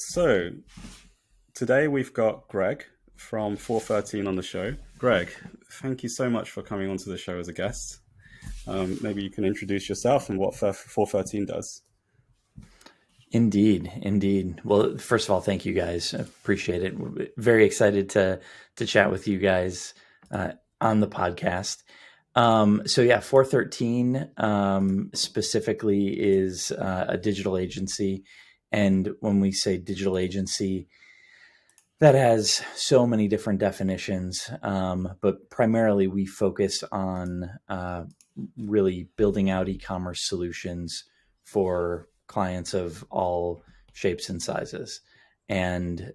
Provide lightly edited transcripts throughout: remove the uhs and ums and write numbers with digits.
So today we've got Greg from 413 on the show. Greg, thank you so much for coming onto the show as a guest. Maybe you can introduce yourself and what 413 does. Indeed, indeed. Well, first of all, thank you guys. I appreciate it. We're very excited to chat with you guys on the podcast. So yeah, 413 specifically is a digital agency. And when we say digital agency, that has so many different definitions, but primarily we focus on really building out e-commerce solutions for clients of all shapes and sizes. And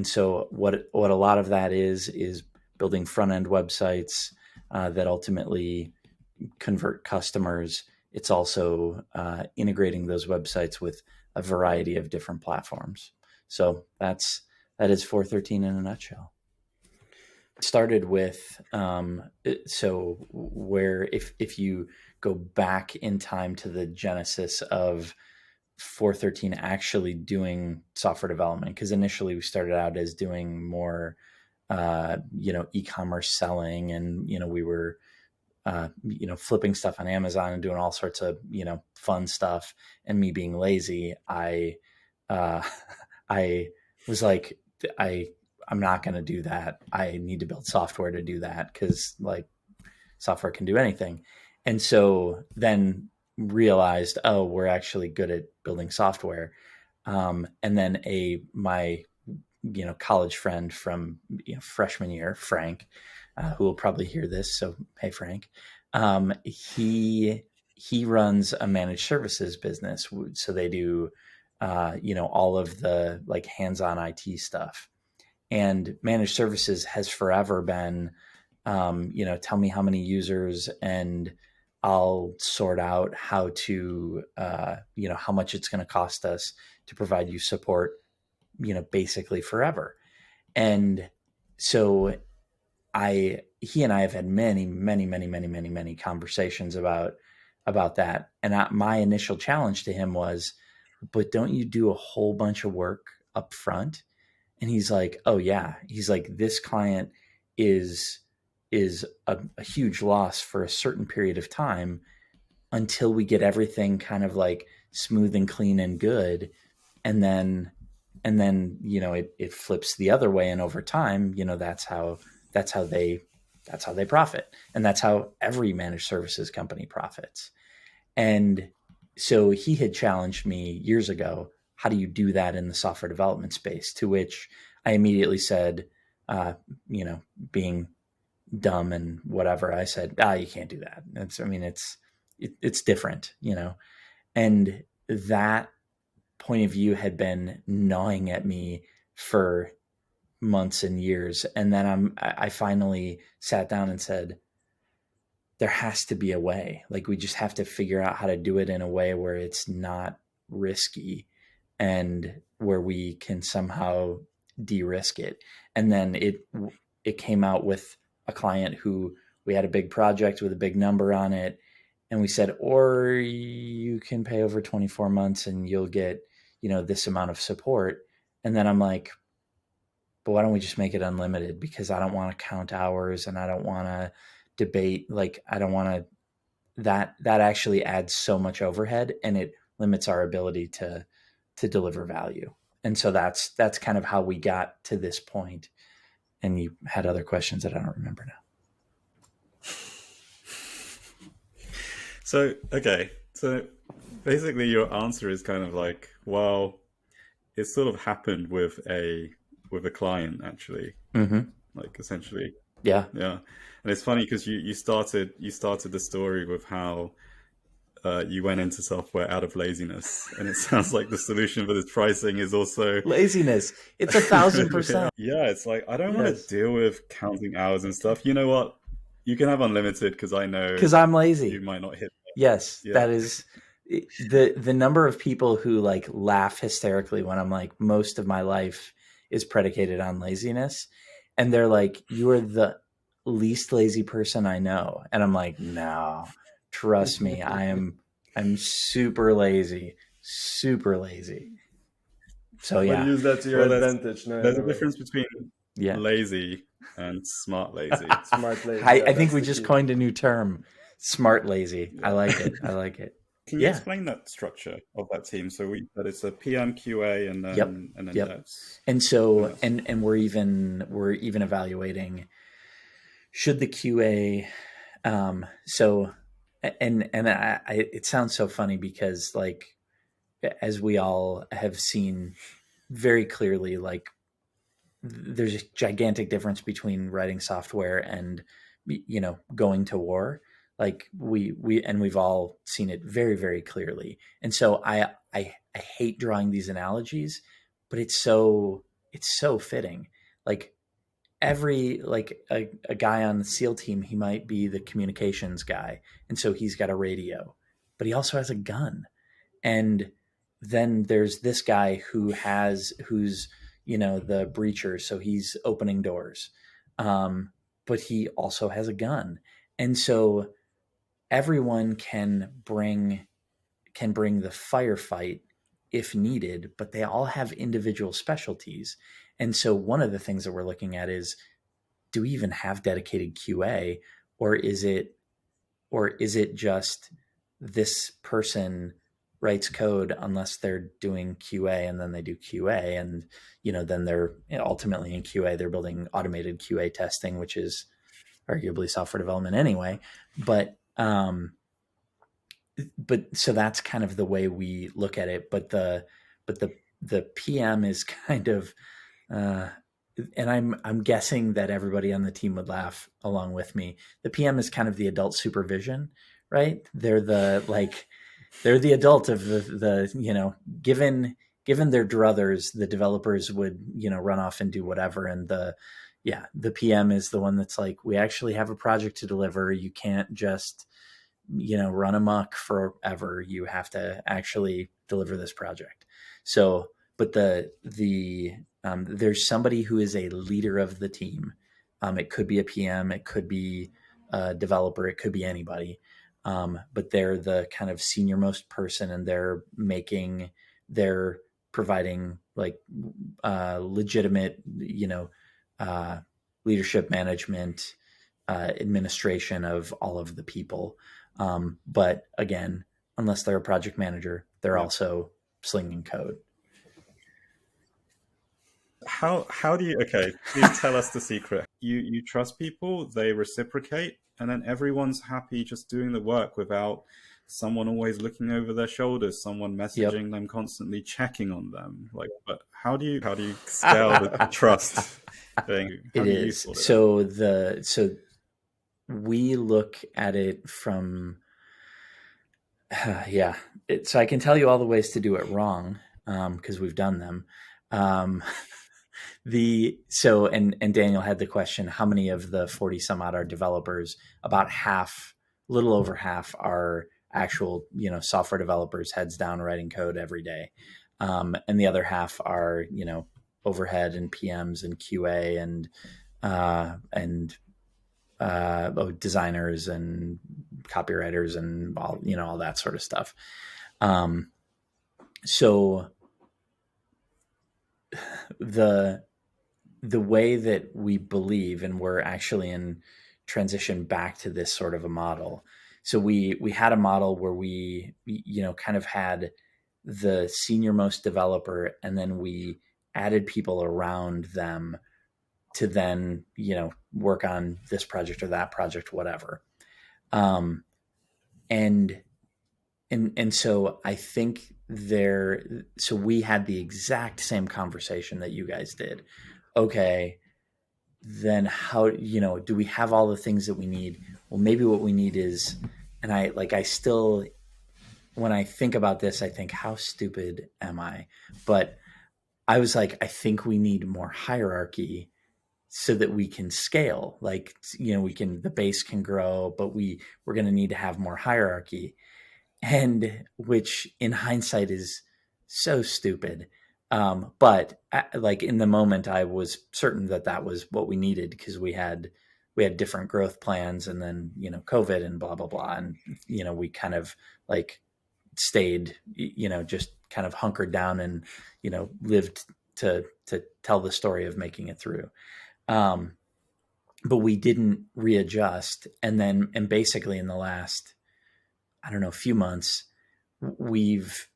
so what a lot of that is building front end websites that ultimately convert customers. It's also integrating those websites with a variety of different platforms. So that is 413 in a nutshell. It started with so where if you go back in time to the genesis of 413 actually doing software development, because initially we started out as doing more e-commerce selling, and we were flipping stuff on Amazon and doing all sorts of fun stuff. And me being lazy, I was like, I'm not going to do that. I need to build software to do that, because like software can do anything. And so then realized, oh, we're actually good at building software. And then my college friend from freshman year, Frank, who will probably hear this. So, hey, Frank, he runs a managed services business. So they do, all of the like hands-on IT stuff. And managed services has forever been, tell me how many users and I'll sort out how to, how much it's going to cost us to provide you support, basically forever. And so he and I have had many, many, many, many, many, many conversations about that. And my initial challenge to him was, but don't you do a whole bunch of work up front? And he's like, oh yeah. He's like, this client is a huge loss for a certain period of time until we get everything kind of like smooth and clean and good. And then, it flips the other way. And over time, that's how they profit. And that's how every managed services company profits. And so he had challenged me years ago, how do you do that in the software development space? To which I immediately said, being dumb and whatever, I said, you can't do that. It's different, and that point of view had been gnawing at me for months and years. And then I finally sat down and said, there has to be a way. Like, we just have to figure out how to do it in a way where it's not risky and where we can somehow de-risk it. And then it came out with a client who we had a big project with a big number on it. And we said, or you can pay over 24 months and you'll get, this amount of support. And then I'm like, but why don't we just make it unlimited? Because I don't want to count hours and I don't want to debate. Like, I don't want to, that actually adds so much overhead and it limits our ability to deliver value. And so that's kind of how we got to this point. And you had other questions that I don't remember now. So basically your answer is kind of like, well, it sort of happened with a client actually, like essentially. Yeah. And it's funny because you started the story with how you went into software out of laziness, and it sounds like the solution for this pricing is also laziness. It's 1,000%. Yeah, it's like, I don't want to deal with counting hours and stuff. You know what? You can have unlimited, because I know, because I'm lazy. You might not hit that. Yes, yeah. That is the number of people who like laugh hysterically when I'm like, most of my life is predicated on laziness, and they're like, you are the least lazy person I know. And I'm like, no, trust me, I'm super lazy. So But yeah, use that to your Well, advantage. No, there's in a a way. difference between yeah. lazy and smart lazy. Smart lazy. I Yeah, think that's we the just key. coined a new term, smart lazy. I Yeah. like it. I like it. Can you Yeah. explain that structure of that team? So that it's a PM, QA, and Yep. then Yep. devs. And And so, that's and we're even evaluating, should the QA, so, and it sounds so funny because like, as we all have seen very clearly, like there's a gigantic difference between writing software and going to war. Like we've all seen it very, very clearly. And so I hate drawing these analogies, but it's so fitting. Like every, like a guy on the SEAL team, he might be the communications guy, and so he's got a radio, but he also has a gun. And then there's this guy who's the breacher, so he's opening doors, but he also has a gun. And so everyone can bring the firefight if needed, but they all have individual specialties. And so one of the things that we're looking at is, do we even have dedicated QA, or is it just this person writes code unless they're doing QA, and then they do QA, and then they're ultimately in QA, they're building automated QA testing, which is arguably software development anyway. But so that's kind of the way we look at it. But the PM is kind of, uh, and I'm guessing that everybody on the team would laugh along with me. The PM is kind of the adult supervision, right? They're the adult of the given their druthers, the developers would run off and do whatever, and the PM is the one that's like, we actually have a project to deliver. You can't just run amok forever. You have to actually deliver this project. So, but there's somebody who is a leader of the team. It could be a PM, it could be a developer, it could be anybody. But they're the kind of senior most person, and they're providing like legitimate, uh, leadership, management, administration of all of the people. But again, unless they're a project manager, they're yeah. also slinging code. How do you? Okay, please tell us the secret. You trust people, they reciprocate, and then everyone's happy just doing the work without someone always looking over their shoulders, someone messaging them constantly, checking on them. Like, but how do you scale the trust thing? How It do you is. sort it out? So we look at it from yeah. So I can tell you all the ways to do it wrong, because we've done them. Um, and Daniel had the question, how many of the 40 some odd are developers? About half, a little over half, are actual software developers, heads down writing code every day, and the other half are overhead and PMs and QA and designers and copywriters and all that sort of stuff. So the way that we believe, and we're actually in transition back to this sort of a model. So we had a model where we kind of had the senior most developer, and then we added people around them to then work on this project or that project, whatever. Um, and so I think so we had the exact same conversation that you guys did. Okay, then how do we have all the things that we need? Well, maybe what we need is, and I still, when I think about this, I think, how stupid am I? But I was like, I think we need more hierarchy so that we can scale. Like, the base can grow, but we're going to need to have more hierarchy. And which in hindsight is so stupid. But like in the moment, I was certain that that was what we needed, because we had different growth plans, and then COVID and blah blah blah, and we kind of like stayed, just kind of hunkered down and, lived to tell the story of making it through. But we didn't readjust. And basically in the last, I don't know, few months, we've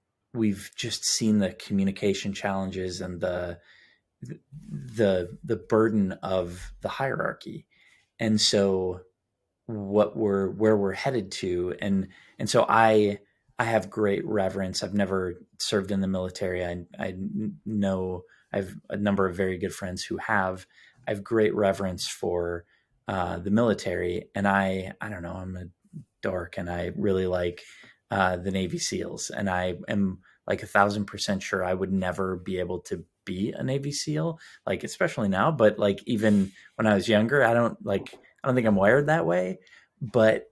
just seen the communication challenges and the burden of the hierarchy. And so where we're headed to, and so I have great reverence. I've never served in the military. I know I have a number of very good friends who have. I have great reverence for the military, and I don't know. I'm a dork, and I really like the Navy SEALs, and I am like 1,000% sure I would never be able to be a Navy SEAL, like especially now. But like even when I was younger, I don't think I'm wired that way. But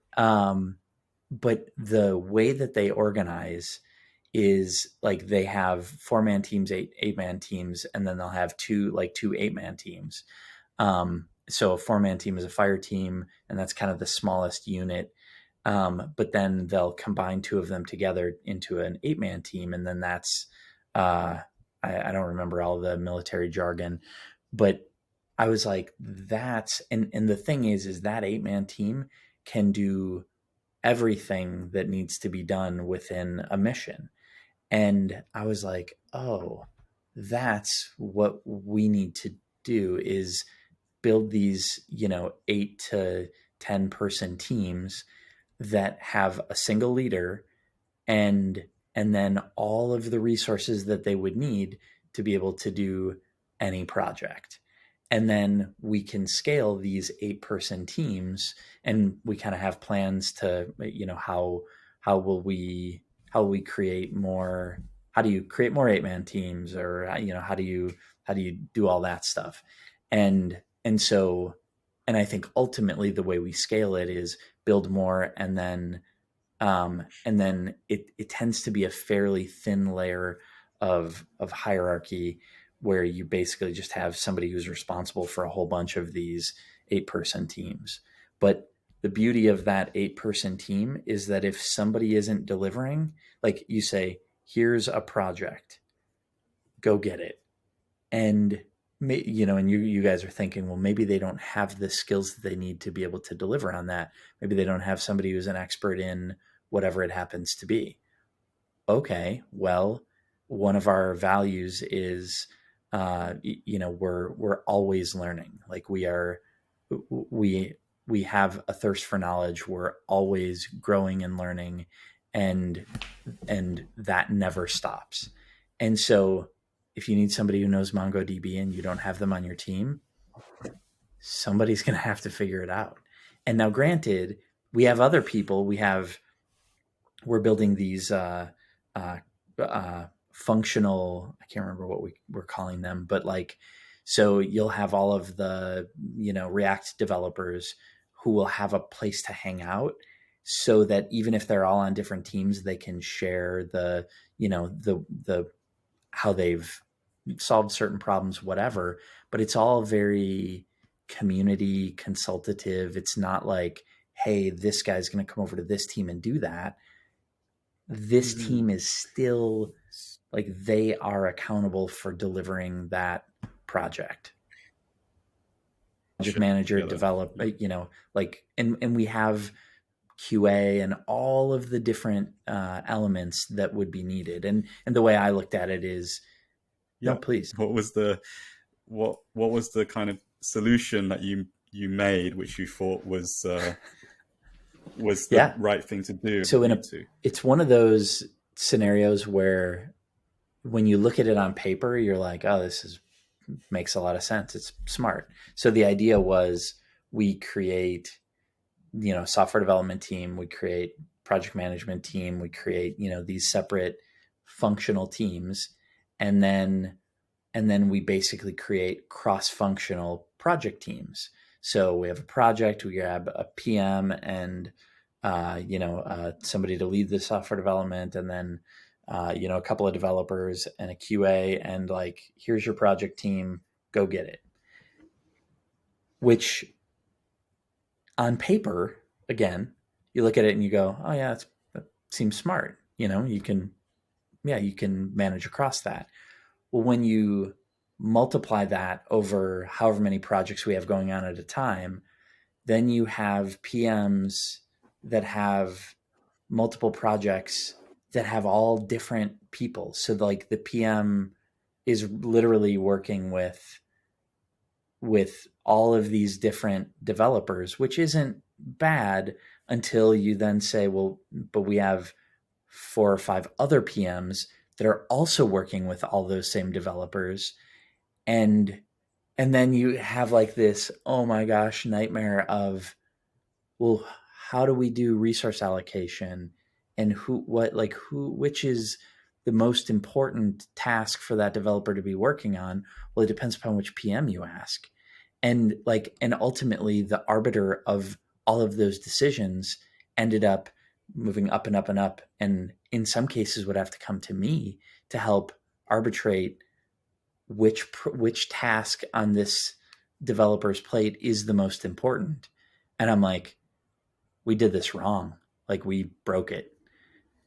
but the way that they organize is like they have 4-man teams, eight-man teams, and then they'll have two 8-man teams. So a 4-man team is a fire team, and that's kind of the smallest unit. But then they'll combine two of them together into an 8-man team, and then that's I don't remember all the military jargon, but I was like, that's and the thing is that 8-man team can do everything that needs to be done within a mission. And I was like, oh, that's what we need to do is build these, 8 to 10 person teams that have a single leader and then all of the resources that they would need to be able to do any project. And then we can scale these 8-person teams, and we kind of have plans to, how will we create more, how do you create more 8-man teams, or how do you do all that stuff. And I think ultimately the way we scale it is build more, and then it tends to be a fairly thin layer of hierarchy, where you basically just have somebody who's responsible for a whole bunch of these 8-person teams. But the beauty of that 8-person team is that if somebody isn't delivering, like you say, here's a project, go get it. And and you guys are thinking, well, maybe they don't have the skills that they need to be able to deliver on that. Maybe they don't have somebody who's an expert in whatever it happens to be. Okay, well, one of our values is, we're always learning. Like we have a thirst for knowledge. We're always growing and learning, and that never stops. And so if you need somebody who knows MongoDB and you don't have them on your team, somebody's going to have to figure it out. And now, granted, we have other people. We're building these functional, I can't remember what we're calling them, but like, so you'll have all of the, React developers who will have a place to hang out, so that even if they're all on different teams, they can share the how they've solved certain problems, whatever. But it's all very community consultative. It's not like, hey, this guy's going to come over to this team and do that. This team is still like, they are accountable for delivering that project. Project manager, develop, and we have QA and all of the different elements that would be needed. And the way I looked at it is, no, please. What was the kind of solution that you made, which you thought was the right thing to do? So it's one of those scenarios where when you look at it on paper, you're like, oh, makes a lot of sense. It's smart. So the idea was, we create, software development team, we create project management team, we create, these separate functional teams. And then we basically create cross-functional project teams. So we have a project, we grab a PM and, somebody to lead the software development, and then, a couple of developers and a QA, and like, here's your project team, go get it. Which on paper, again, you look at it and you go, oh yeah, that seems smart. you can, yeah, you can manage across that. Well, when you multiply that over however many projects we have going on at a time, then you have PMs that have multiple projects that have all different people. So like the PM is literally working with all of these different developers, which isn't bad until you then say, well, but we have 4 or 5 other PMs that are also working with all those same developers. And then you have like this, oh my gosh, nightmare of, well, how do we do resource allocation, and which is the most important task for that developer to be working on? Well, it depends upon which PM you ask. And ultimately the arbiter of all of those decisions ended up moving up and up and up, and in some cases would have to come to me to help arbitrate which task on this developer's plate is the most important. And I'm like, we did this wrong. Like we broke it.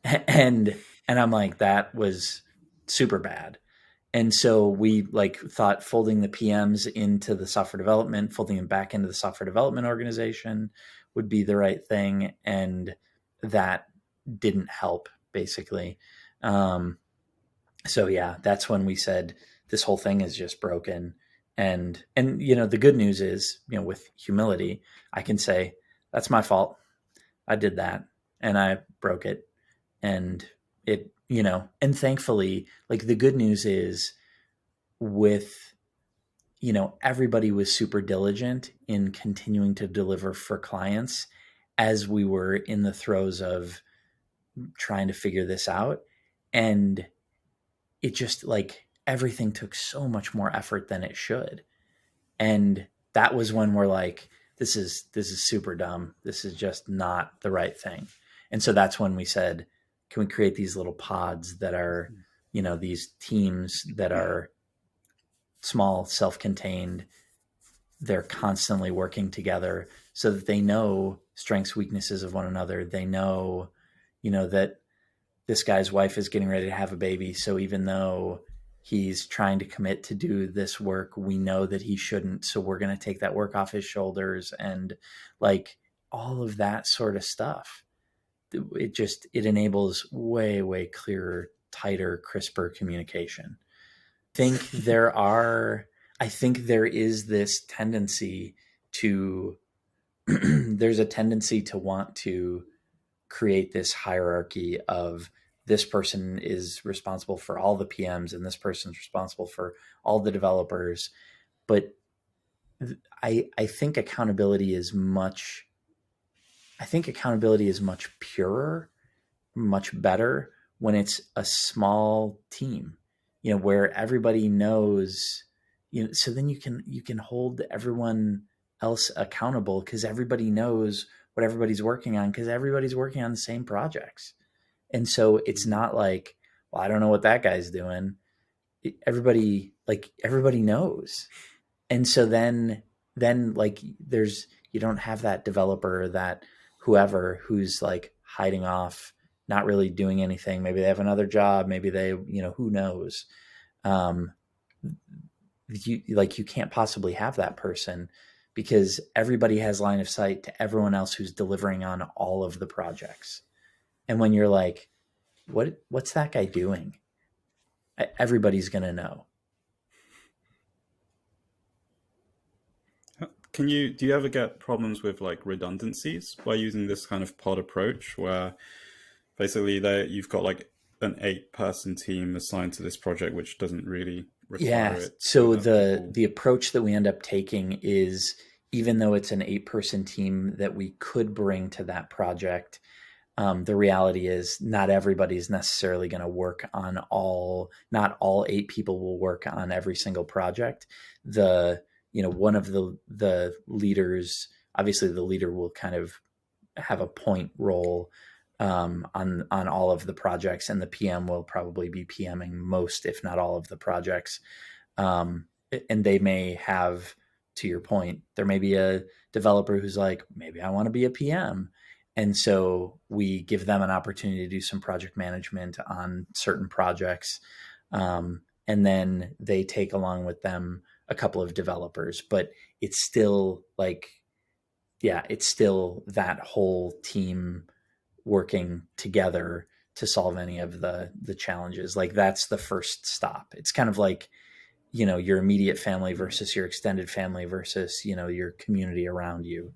And I'm like, that was super bad. And so we like thought folding the PMs into the software development, folding them back into the software development organization would be the right thing. And that didn't help basically. So yeah, that's when we said this whole thing is just broken. And the good news is, with humility, I can say that's my fault. I did that and I broke it. And and thankfully, like the good news is with, everybody was super diligent in continuing to deliver for clients as we were in the throes of trying to figure this out. And it just like everything took so much more effort than it should. And that was when we're like, this is super dumb. This is just not the right thing. And so that's when we said, can we create these little pods that are, these teams that are small, self-contained. They're constantly working together so that they know strengths, weaknesses of one another. They know, that this guy's wife is getting ready to have a baby. So even though he's trying to commit to do this work, we know that he shouldn't. So we're going to take that work off his shoulders, and like all of that sort of stuff. It enables way, way clearer, tighter, crisper communication. think there are I think there is this tendency to there's a tendency to want to create this hierarchy of this person is responsible for all the PMs and this person's responsible for all the developers. But I think accountability is much purer, much better when it's a small team, where everybody knows, so then you can hold everyone else accountable because everybody knows what everybody's working on because everybody's working on the same projects. And so it's not like, well, I don't know what that guy's doing. Everybody knows. And so then like you don't have that developer, that whoever who's like hiding off, not really doing anything. Maybe they have another job, maybe they, who knows. um you can't possibly have that person because everybody has line of sight to everyone else who's delivering on all of the projects. And when you're like, what's that guy doing, everybody's going to know. Do you ever get problems with like redundancies by using this kind of pod approach where basically you've got like an 8-person team assigned to this project, which doesn't really require Yeah. it to So have people. the approach that we end up taking is, even though it's an 8-person team that we could bring to that project, the reality is not everybody's necessarily going to work on not all 8 people will work on every single project. One of the leaders, obviously the leader will kind of have a point role on all of the projects, and the PM will probably be PMing most, if not all, of the projects. Um, and they may have, to your point, there may be a developer who's like, maybe I want to be a PM, And so we give them an opportunity to do some project management on certain projects. And then they take along with them a couple of developers, but it's still like, yeah, it's still that whole team working together to solve any of the challenges. Like that's the first stop. It's kind of like, your immediate family versus your extended family versus, your community around you.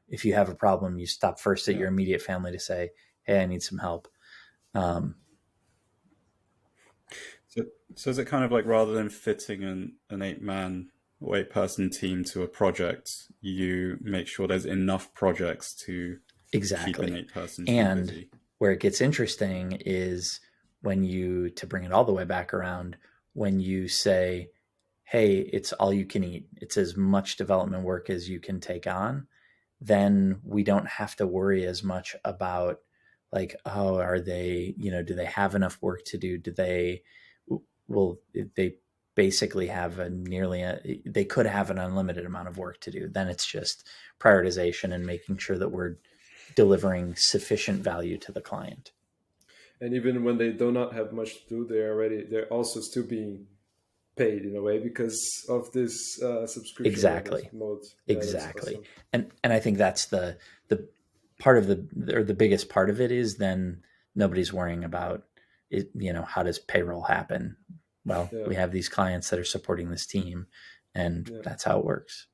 If you have a problem, you stop first at Yeah. your immediate family to say, hey, I need some help. Um, So, so is it kind of like rather than fitting an 8 man or 8 person team to a project, you make sure there's enough projects to keep an exactly. 8 person team And busy? where it gets interesting is to bring it all the way back around, when you say, hey, it's all you can eat, it's as much development work as you can take on, then we don't have to worry as much about like, oh, are they, do they have enough work to do? Do they, will they basically have they could have an unlimited amount of work to do. Then it's just prioritization and making sure that we're delivering sufficient value to the client. And even when they do not have much to do, they're also still being paid in a way because of this subscription Exactly. mode. Yeah, that's Exactly. awesome. And I think that's the part of the biggest part of it is then nobody's worrying about it, how does payroll happen? Well, Yeah, we have these clients that are supporting this team, and yeah. that's how it works.